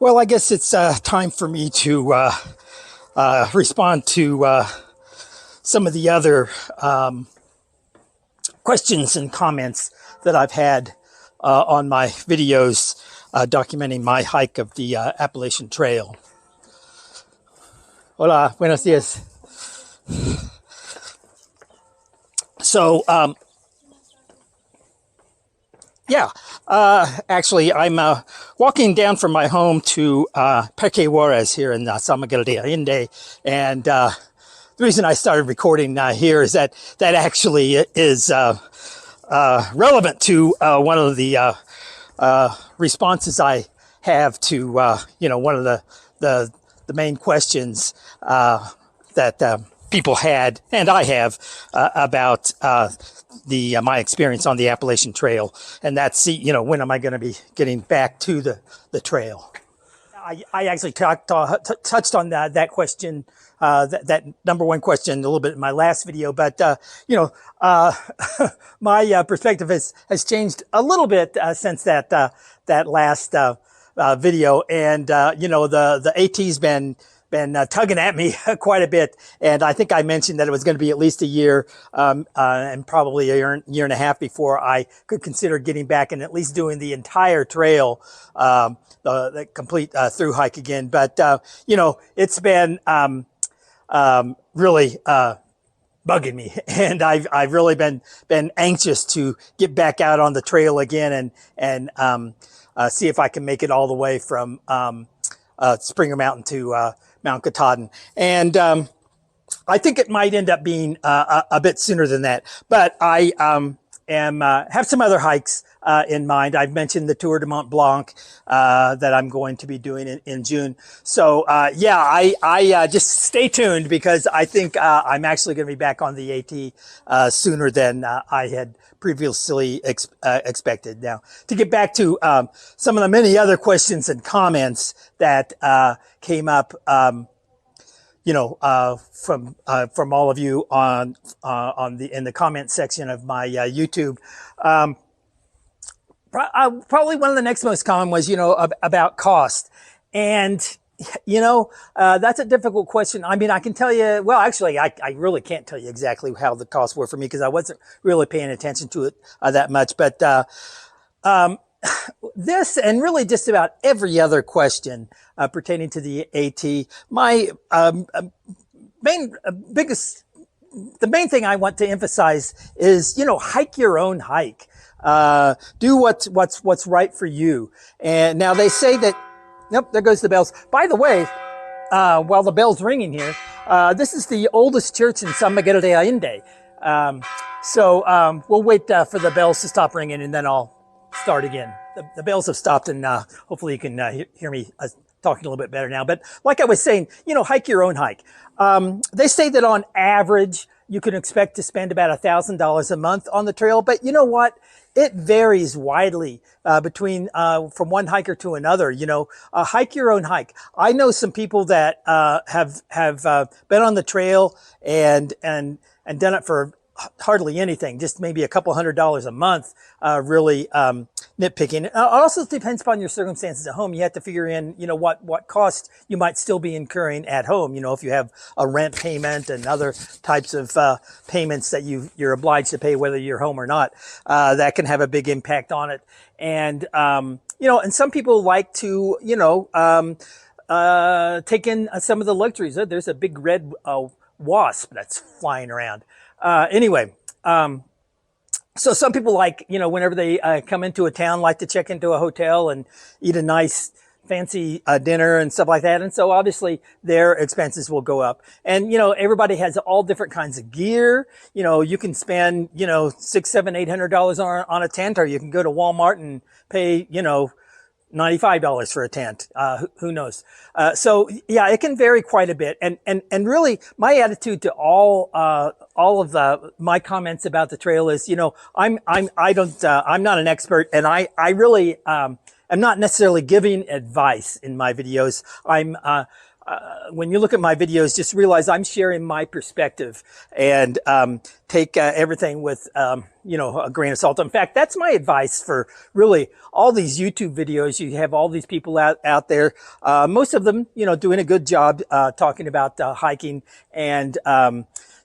Well, I guess it's time for me to respond to some of the other questions and comments that I've had on my videos documenting my hike of the Appalachian Trail. Hola, buenos días. So, actually, I'm walking down from my home to Parque Juarez here in San Miguel de Allende, and the reason I started recording here is that actually is relevant to one of the responses I have to one of the main questions that people had, and I have, about my experience on the Appalachian Trail, and that's when am I going to be getting back to the trail? I actually touched on that question, that number one question, a little bit in my last video, but my perspective has changed a little bit since that last video, and the AT's been tugging at me quite a bit, and I think I mentioned that it was going to be at least a year and probably a year and a half before I could consider getting back and at least doing the entire trail, the complete through hike again. But it's been really bugging me, and I've really been anxious to get back out on the trail again and see if I can make it all the way from Springer Mountain to Mount Katahdin. And I think it might end up being a bit sooner than that. But I have some other hikes in mind. I've mentioned the Tour de Mont Blanc that I'm going to be doing in June. So I just stay tuned, because I think I'm actually going to be back on the AT sooner than I had previously expected. Now, to get back to some of the many other questions and comments that came up, from all of you in the comment section of my YouTube. Probably one of the next most common was about cost, and that's a difficult question. I mean, I can tell you, well, actually, I really can't tell you exactly how the costs were for me, because I wasn't really paying attention to it that much. But this, and really just about every other question pertaining to the AT, my the main thing I want to emphasize is, hike your own hike. Do what's right for you. And now they say that, nope, there goes the bells. By the way, while the bell's ringing here, this is the oldest church in San Miguel de Allende. So we'll wait for the bells to stop ringing, and then I'll start again. The bells have stopped, and hopefully you can hear me talking a little bit better now. But like I was saying, hike your own hike. They say that on average, you can expect to spend about $1,000 a month on the trail. But you know what? It varies widely between from one hiker to another. Hike your own hike. I know some people that have been on the trail and done it for hardly anything, just maybe a couple $100s a month, really nitpicking. It also depends upon your circumstances at home. You have to figure in, what cost you might still be incurring at home. If you have a rent payment and other types of payments that you're obliged to pay whether you're home or not, that can have a big impact on it. And and some people like to take in some of the luxuries. There's a big red wasp that's flying around. So some people like, whenever they come into a town, like to check into a hotel and eat a nice fancy dinner and stuff like that. And so obviously their expenses will go up. And, everybody has all different kinds of gear. You can spend, $600, $700, $800 on a tent, or you can go to Walmart and pay, $95 for a tent. Who knows? So yeah, it can vary quite a bit. And really my attitude to all of my comments about the trail is, I'm not an expert, and I really, am not necessarily giving advice in my videos. when you look at my videos, just realize I'm sharing my perspective, and take everything with you know, a grain of salt. In fact, that's my advice for really all these YouTube videos. You have all these people out there, most of them, you know, doing a good job talking about hiking, and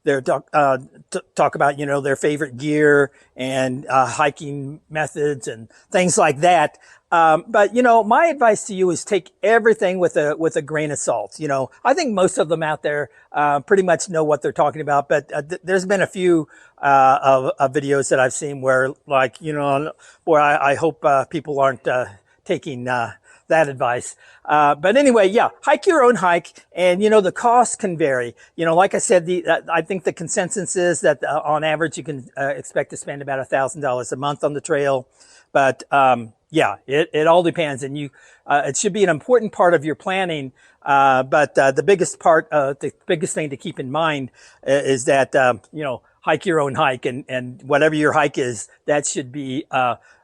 their talk about, you know, their favorite gear and hiking methods and things like that. But, you know, my advice to you is take everything with a grain of salt. You know, I think most of them out there pretty much know what they're talking about, but there's been a few of videos that I've seen where, like, you know, boy, I hope people aren't taking that advice. But anyway, yeah, hike your own hike, and, you know, the cost can vary. You know, like I said, I think the consensus is that on average you can expect to spend about $1,000 a month on the trail. But yeah, it all depends, and it should be an important part of your planning. But the biggest thing to keep in mind is that you know, hike your own hike, and whatever your hike is, that should be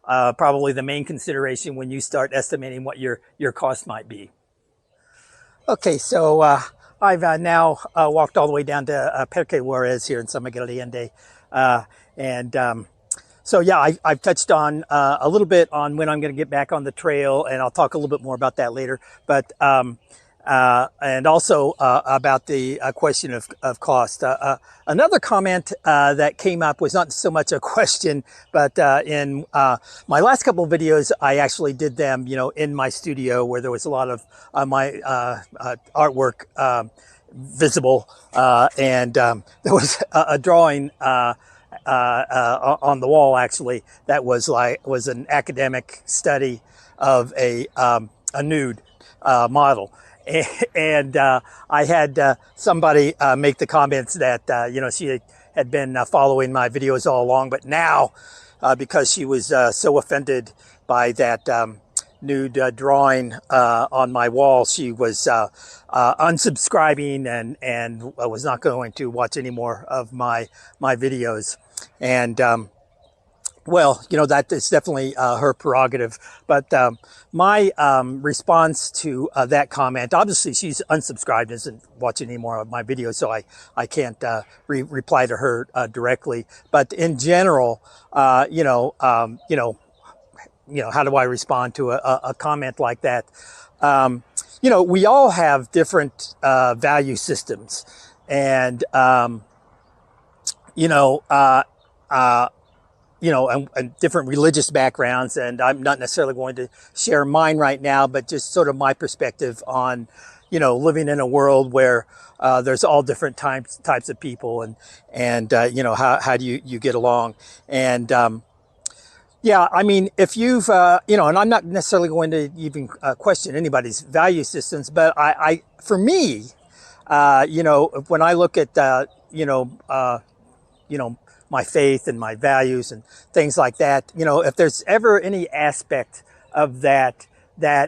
probably the main consideration when you start estimating what your cost might be. Okay, so I've now walked all the way down to Parque Juarez here in San Miguel de Allende, and so yeah, I've touched on a little bit on when I'm going to get back on the trail, and I'll talk a little bit more about that later. But and also about the question of cost. Another comment that came up was not so much a question, but in my last couple of videos, I actually did them, you know, in my studio where there was a lot of my artwork visible, and there was a drawing on the wall, actually, that was an academic study of a nude model. And I had somebody make the comments that you know, she had been following my videos all along, but now because she was so offended by that nude drawing on my wall, she was unsubscribing and was not going to watch any more of my videos. And well, you know, that is definitely her prerogative. But my response to that comment, obviously she's unsubscribed, isn't watching any more of my videos, so I can't reply to her directly. But in general, you know, how do I respond to a comment like that? You know, we all have different value systems, and and different religious backgrounds. And I'm not necessarily going to share mine right now, but just sort of my perspective on, you know, living in a world where there's all different types of people, and you know, how do you get along? And yeah, I mean, if you've, you know, and I'm not necessarily going to even question anybody's value systems, but for me, you know, when I look at, you know, my faith and my values and things like that, you know, if there's ever any aspect of that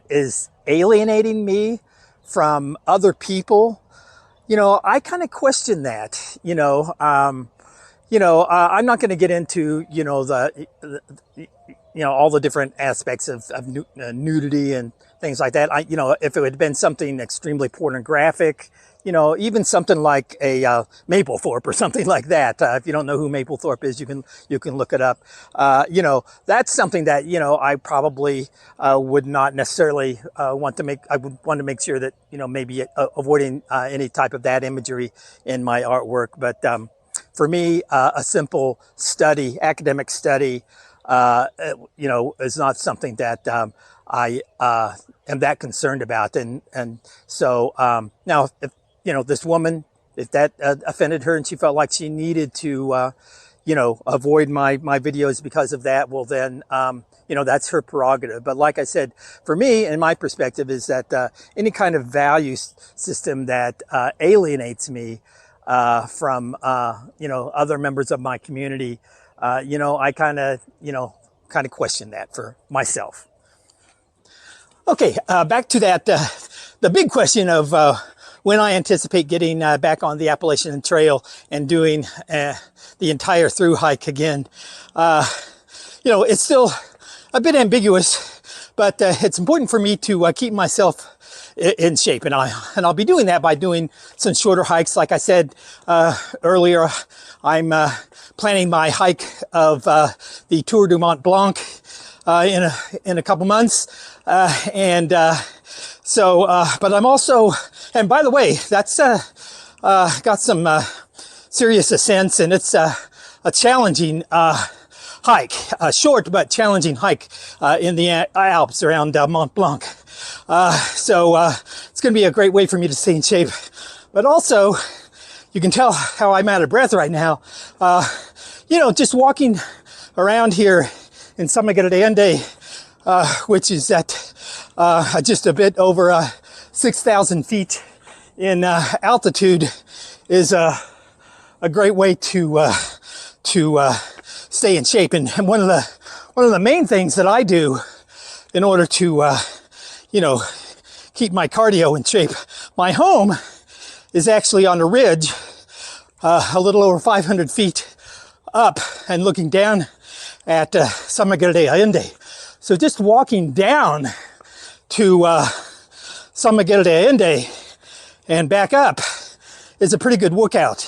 is alienating me from other people, you know, I kind of question that. You know, I'm not going to get into, you know, all the different aspects of nudity and things like that. You know, if it had been something extremely pornographic, you know, even something like a Mapplethorpe or something like that. If you don't know who Mapplethorpe is, you can look it up. You know, that's something that, you know, I probably would not necessarily want to make. I would want to make sure that, you know, maybe avoiding any type of that imagery in my artwork. But for me, a simple study, academic study, you know, is not something that I am that concerned about. And so now, if, you know, this woman, if that offended her and she felt like she needed to, you know, avoid my videos because of that, well then, you know, that's her prerogative. But like I said, for me, and my perspective is that any kind of value system that alienates me from, you know, other members of my community, you know, I kind of question that for myself. Okay, back to that, the big question of when I anticipate getting back on the Appalachian Trail and doing the entire thru hike again. You know, it's still a bit ambiguous, but it's important for me to keep myself in shape, and I'll be doing that by doing some shorter hikes. Like I said earlier, I'm planning my hike of the Tour du Mont Blanc in a couple months, but I'm also, and by the way, that's got some serious ascents, and it's a challenging hike, a short but challenging hike in the Alps around Mont Blanc. So it's going to be a great way for me to stay in shape. But also, you can tell how I'm out of breath right now. Just walking around here in San Miguel de Allende, which is at just a bit over 6,000 feet in altitude, is a great way to stay in shape. And one of the main things that I do in order to keep my cardio in shape, my home is actually on a ridge a little over 500 feet up and looking down at San Miguel de Allende. So just walking down to San Miguel de Allende and back up is a pretty good workout.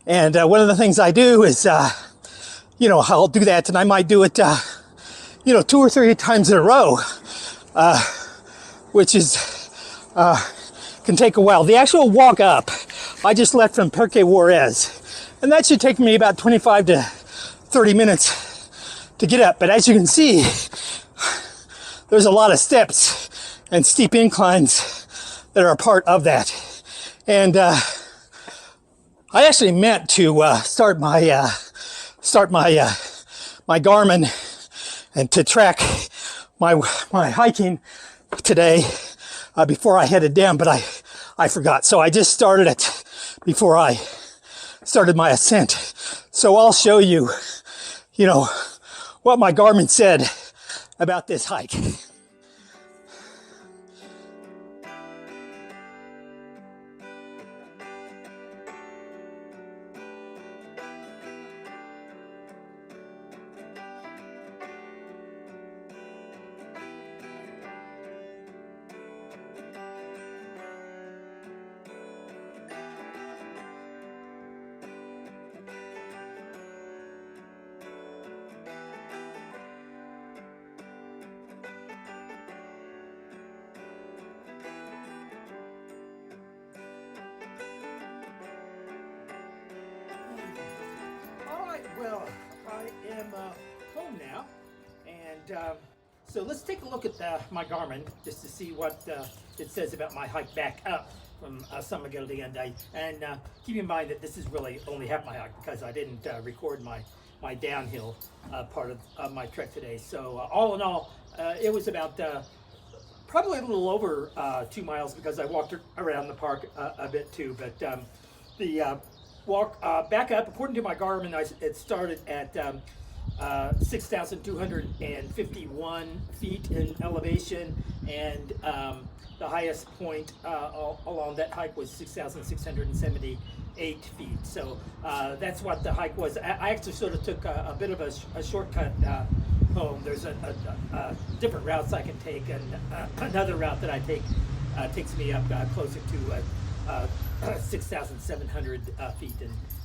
And one of the things I do is, I'll do that, and I might do it, 2 or 3 times in a row, which is, can take a while. The actual walk up, I just left from Parque Juarez, and that should take me about 25 to 30 minutes to get up. But as you can see, there's a lot of steps and steep inclines that are a part of that. And I actually meant to start my Garmin and to track my hiking today before I headed down, but I forgot. So I just started it before I started my ascent. So I'll show you, what my Garmin said about this hike. Well, I am home now, and so let's take a look at my Garmin just to see what it says about my hike back up from San Miguel de Allende. And keep in mind that this is really only half my hike because I didn't record my downhill part of my trek today. So all in all, it was about probably a little over 2 miles because I walked around the park a bit too. But the walk back up, according to my Garmin, it started at 6,251 feet in elevation, and the highest point along that hike was 6,678 feet. So that's what the hike was. I actually sort of took a bit of a shortcut home. There's a different routes I can take, and another route that I take takes me up closer to 6,700 feet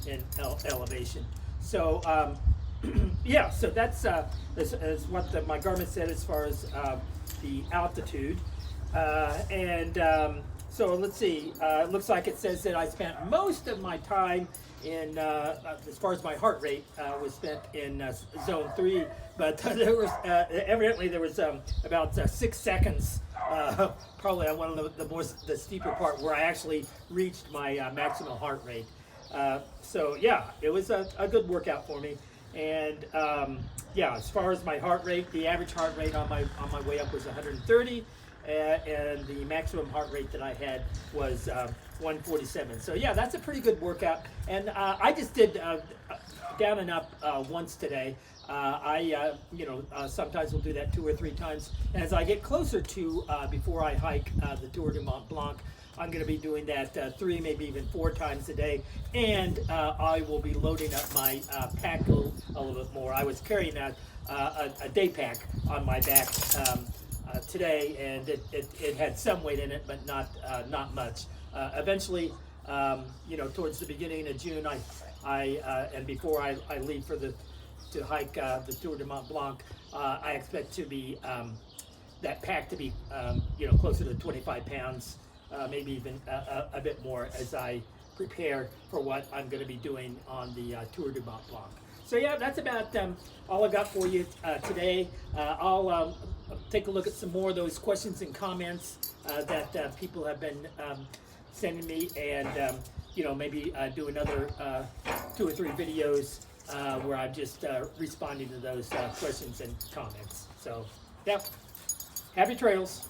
in elevation. So yeah, so that's what my Garmin said as far as the altitude. So let's see, it looks like it says that I spent most of my time in, as far as my heart rate was spent in zone 3, but there was, evidently there was about 6 seconds, probably on one of the steeper part where I actually reached my maximum heart rate. So yeah, it was a good workout for me. And yeah, as far as my heart rate, the average heart rate on my way up was 130. And the maximum heart rate that I had was 147. So yeah, that's a pretty good workout. And I just did down and up once today. Sometimes we'll do that 2 or 3 times. And as I get closer to before I hike the Tour du Mont Blanc, I'm going to be doing that 3, maybe even 4 times a day. And I will be loading up my pack a little bit more. I was carrying a day pack on my back today, and it had some weight in it, but not much. Eventually, towards the beginning of June, and before I leave to hike the Tour de Mont Blanc, I expect to be that pack to be closer to 25 pounds, maybe even a bit more, as I prepare for what I'm going to be doing on the Tour de Mont Blanc. So yeah, that's about all I got for you today. I'll take a look at some more of those questions and comments that people have been sending me, and maybe do another 2 or 3 videos where I'm just responding to those questions and comments. So yeah, happy trails.